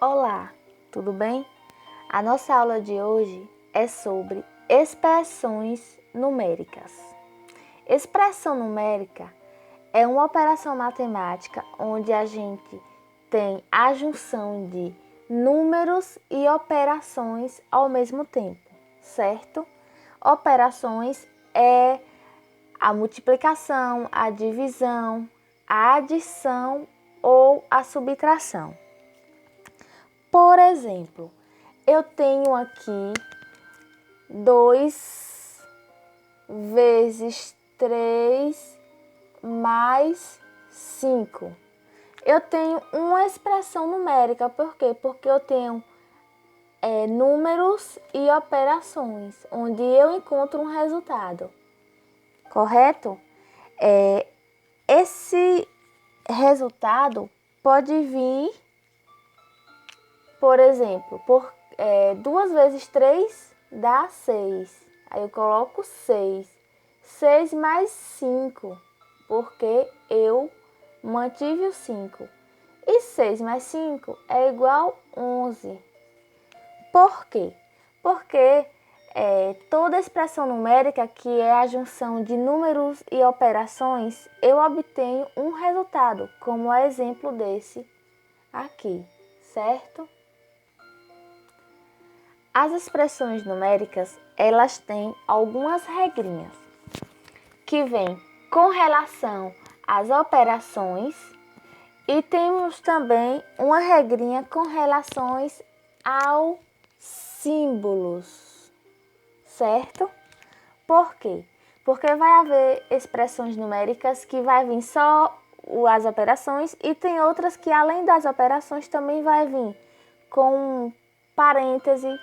Olá, tudo bem? A nossa aula de hoje é sobre expressões numéricas. Expressão numérica é uma operação matemática onde a gente tem a junção de números e operações ao mesmo tempo, certo? Operações é a multiplicação, a divisão, a adição ou a subtração. Por exemplo, eu tenho aqui 2 vezes 3 mais 5. Eu tenho uma expressão numérica, por quê? Porque eu tenho números e operações, onde eu encontro um resultado, correto? Esse resultado pode vir, por exemplo, 2 vezes 3 dá 6. Aí eu coloco 6. 6 mais 5, porque eu mantive o 5. E 6 mais 5 é igual a 11. Por quê? Porque toda expressão numérica, que é a junção de números e operações, eu obtenho um resultado, como o exemplo desse aqui, certo? As expressões numéricas, elas têm algumas regrinhas que vêm com relação às operações e temos também uma regrinha com relação aos símbolos, certo? Por quê? Porque vai haver expressões numéricas que vai vir só as operações e tem outras que, além das operações, também vai vir com parêntese,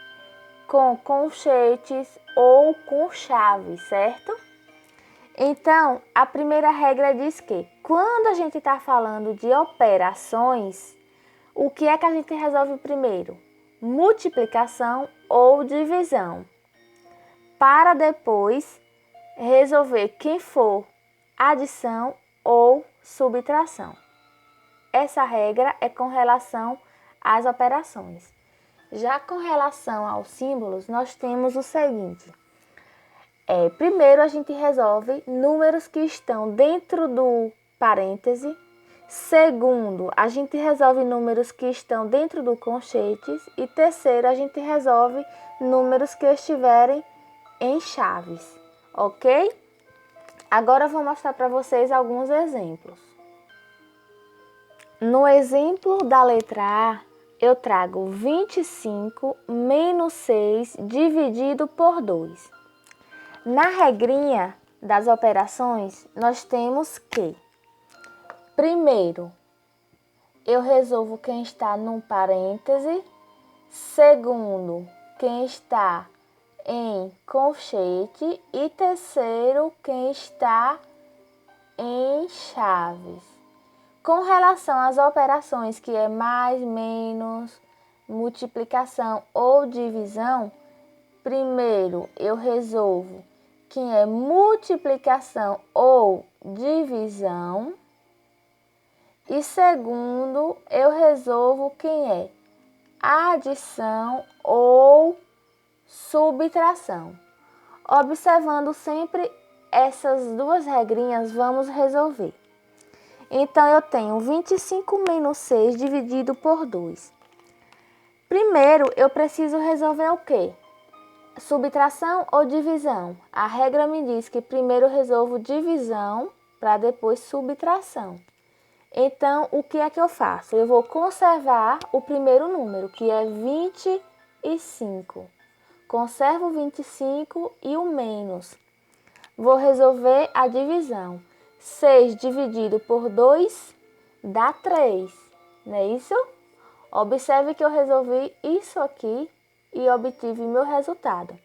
com colchetes ou com chaves, certo? Então, a primeira regra diz que quando a gente está falando de operações, o que é que a gente resolve primeiro? Multiplicação ou divisão, para depois resolver quem for adição ou subtração. Essa regra é com relação às operações. Já com relação aos símbolos, nós temos o seguinte. Primeiro, a gente resolve números que estão dentro do parêntese. Segundo, a gente resolve números que estão dentro do colchetes. E terceiro, a gente resolve números que estiverem em chaves, ok? Agora eu vou mostrar para vocês alguns exemplos. No exemplo da letra A, eu trago 25 menos 6 dividido por 2. Na regrinha das operações, nós temos que, primeiro, eu resolvo quem está num parêntese. Segundo, quem está em colchete. E terceiro, quem está em chaves. Com relação às operações, que é mais, menos, multiplicação ou divisão, primeiro eu resolvo quem é multiplicação ou divisão. E segundo, eu resolvo quem é adição ou subtração. Observando sempre essas duas regrinhas, vamos resolver. Então, eu tenho 25 menos 6 dividido por 2. Primeiro, eu preciso resolver o quê? Subtração ou divisão? A regra me diz que primeiro eu resolvo divisão para depois subtração. Então, o que é que eu faço? Eu vou conservar o primeiro número, que é 25. Conservo o 25 e o menos. Vou resolver a divisão. 6 dividido por 2 dá 3, não é isso? Observe que eu resolvi isso aqui e obtive meu resultado.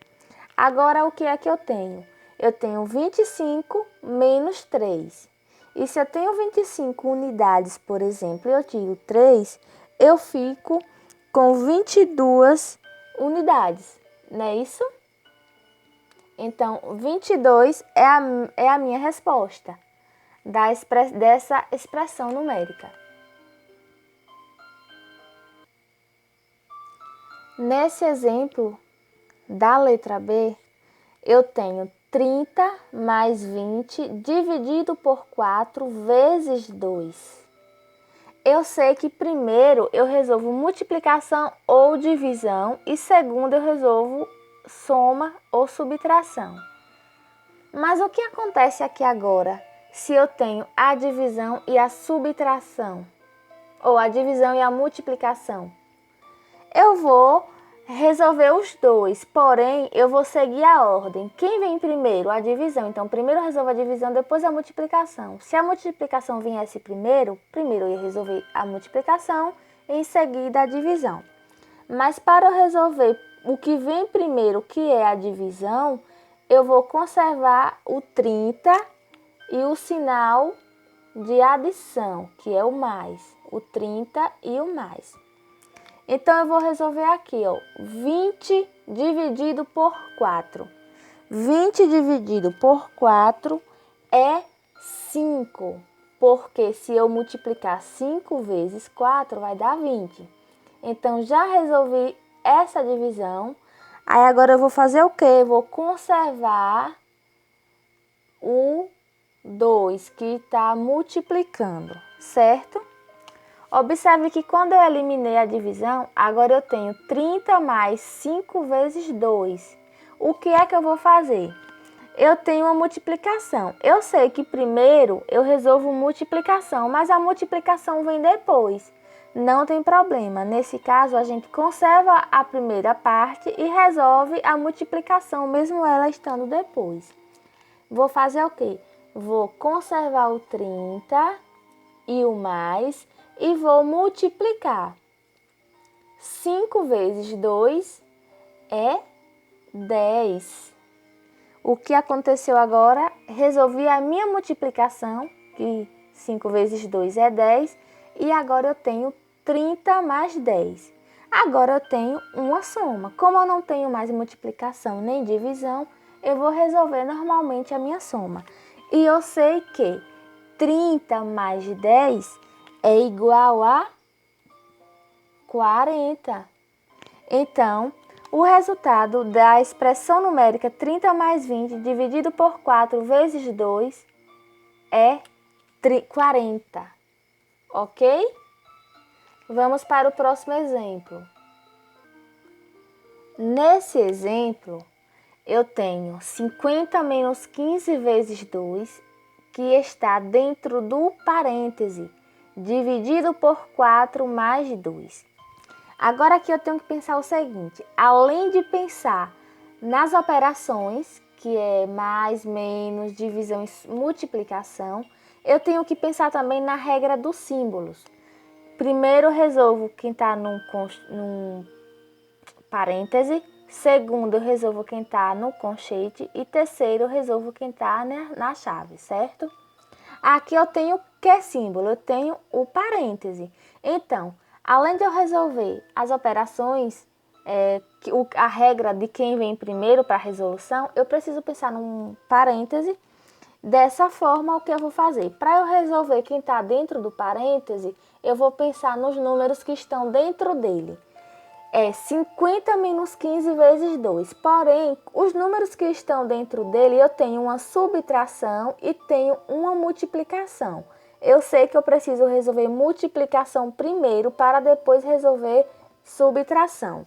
Agora, o que é que eu tenho? Eu tenho 25 menos 3. E se eu tenho 25 unidades, por exemplo, e eu tiro 3, eu fico com 22 unidades, não é isso? Então, 22 é a minha resposta dessa expressão numérica. Nesse exemplo da letra B, eu tenho 30 mais 20 dividido por 4 vezes 2. Eu sei que primeiro eu resolvo multiplicação ou divisão e segundo eu resolvo soma ou subtração. Mas o que acontece aqui agora se eu tenho a divisão e a subtração? Ou a divisão e a multiplicação? Eu vou resolver os dois, porém eu vou seguir a ordem. Quem vem primeiro? A divisão. Então, primeiro eu resolvo a divisão, depois a multiplicação. Se a multiplicação viesse primeiro eu ia resolver a multiplicação e em seguida a divisão. Mas para eu resolver o que vem primeiro, que é a divisão, eu vou conservar o 30 e o sinal de adição, que é o mais. O 30 e o mais. Então, eu vou resolver aqui, ó, 20 dividido por 4. 20 dividido por 4 é 5, porque se eu multiplicar 5 vezes 4, vai dar 20. Então, já resolvi essa divisão. Aí, agora eu vou fazer o quê? Eu vou conservar o 2, que está multiplicando, certo? Observe que quando eu eliminei a divisão, agora eu tenho 30 mais 5 vezes 2. O que é que eu vou fazer? Eu tenho uma multiplicação. Eu sei que primeiro eu resolvo multiplicação, mas a multiplicação vem depois. Não tem problema. Nesse caso, a gente conserva a primeira parte e resolve a multiplicação, mesmo ela estando depois. Vou fazer o quê? Vou conservar o 30 e o mais e vou multiplicar. 5 vezes 2 é 10. O que aconteceu agora? Resolvi a minha multiplicação, que 5 vezes 2 é 10, e agora eu tenho 30 mais 10. Agora eu tenho uma soma. Como eu não tenho mais multiplicação nem divisão, eu vou resolver normalmente a minha soma. E eu sei que 30 mais 10 é igual a 40. Então, o resultado da expressão numérica 30 mais 20 dividido por 4 vezes 2 é 40. Ok? Vamos para o próximo exemplo. Nesse exemplo, eu tenho 50 menos 15 vezes 2, que está dentro do parêntese, dividido por 4 mais 2. Agora aqui eu tenho que pensar o seguinte, além de pensar nas operações, que é mais, menos, divisão e multiplicação, eu tenho que pensar também na regra dos símbolos. Primeiro eu resolvo quem está num parêntese, segundo eu resolvo quem está no conchete e terceiro eu resolvo quem está na chave, certo? Aqui eu tenho que símbolo? Eu tenho o parêntese. Então, além de eu resolver as operações, a regra de quem vem primeiro para a resolução, eu preciso pensar num parêntese. Dessa forma, o que eu vou fazer? Para eu resolver quem está dentro do parêntese, eu vou pensar nos números que estão dentro dele. É 50 menos 15 vezes 2. Porém, os números que estão dentro dele, eu tenho uma subtração e tenho uma multiplicação. Eu sei que eu preciso resolver multiplicação primeiro para depois resolver subtração.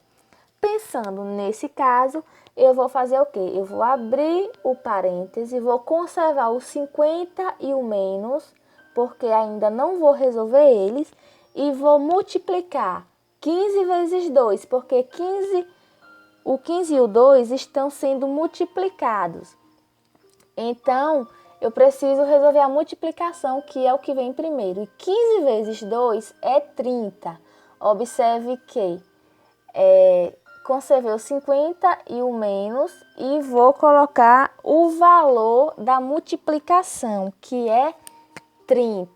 Pensando nesse caso, eu vou fazer o quê? Eu vou abrir o parêntese, vou conservar o 50 e o menos, porque ainda não vou resolver eles, e vou multiplicar 15 vezes 2, porque o 15 e o 2 estão sendo multiplicados. Então, eu preciso resolver a multiplicação, que é o que vem primeiro. E 15 vezes 2 é 30. Observe que conservei o 50 e o menos e vou colocar o valor da multiplicação, que é 30.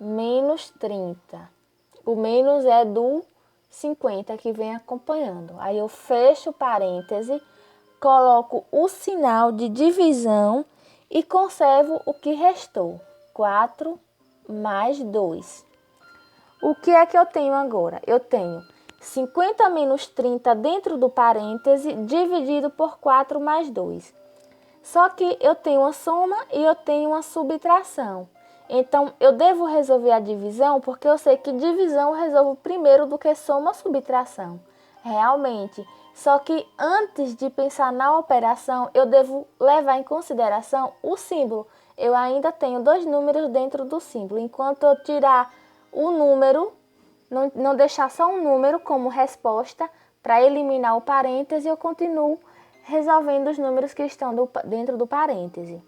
Menos 30. O menos é do 50 que vem acompanhando. Aí eu fecho o parêntese, coloco o sinal de divisão e conservo o que restou. 4 mais 2. O que é que eu tenho agora? Eu tenho 50 menos 30 dentro do parêntese, dividido por 4 mais 2. Só que eu tenho uma soma e eu tenho uma subtração. Então, eu devo resolver a divisão, porque eu sei que divisão eu resolvo primeiro do que soma ou subtração. Realmente. Só que antes de pensar na operação, eu devo levar em consideração o símbolo. Eu ainda tenho 2 números dentro do símbolo. Enquanto eu tirar o número, não deixar só um número como resposta, para eliminar o parêntese, eu continuo resolvendo os números que estão dentro do parêntese.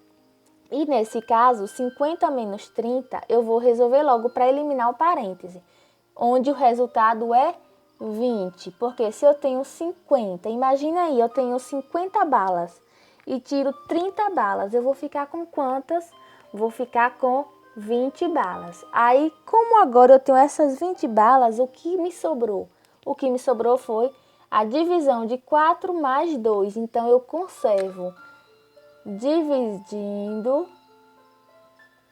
E nesse caso, 50 menos 30, eu vou resolver logo para eliminar o parêntese, onde o resultado é 20. Porque se eu tenho 50, imagina aí, eu tenho 50 balas e tiro 30 balas, eu vou ficar com quantas? Vou ficar com 20 balas. Aí, como agora eu tenho essas 20 balas, o que me sobrou? O que me sobrou foi a divisão de 4 mais 2. Então, eu conservo dividindo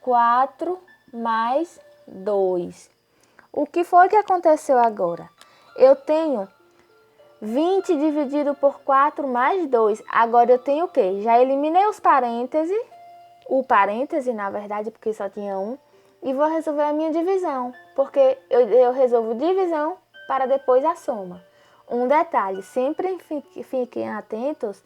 4 mais 2. O que foi que aconteceu agora? Eu tenho 20 dividido por 4 mais 2. Agora eu tenho o quê? Já eliminei os parênteses. O parêntese, na verdade, porque só tinha um. E vou resolver a minha divisão. Porque eu resolvo divisão para depois a soma. Um detalhe, sempre fiquem atentos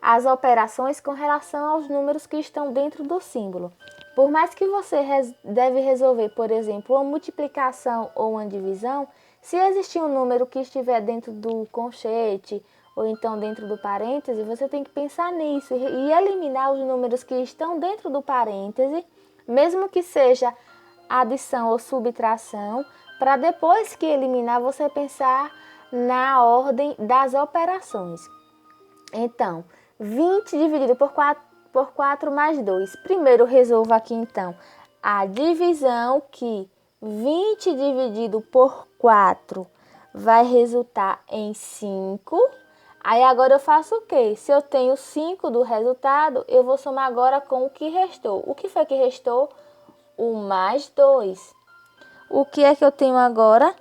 às operações com relação aos números que estão dentro do símbolo. Por mais que você deve resolver, por exemplo, uma multiplicação ou uma divisão, se existir um número que estiver dentro do conchete ou então dentro do parêntese, você tem que pensar nisso e eliminar os números que estão dentro do parêntese, mesmo que seja adição ou subtração, para depois que eliminar você pensar na ordem das operações. Então, 20 dividido por 4 mais 2. Primeiro resolvo aqui então a divisão, que 20 dividido por 4 vai resultar em 5. Aí agora eu faço o quê? Se eu tenho 5 do resultado, eu vou somar agora com o que restou. O que foi que restou? O mais 2. O que é que eu tenho agora?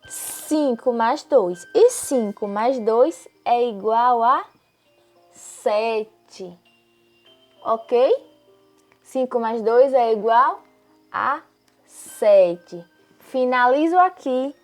5 mais 2. E 5 mais 2 é igual a 7. Ok? 5 mais 2 é igual a 7. Finalizo aqui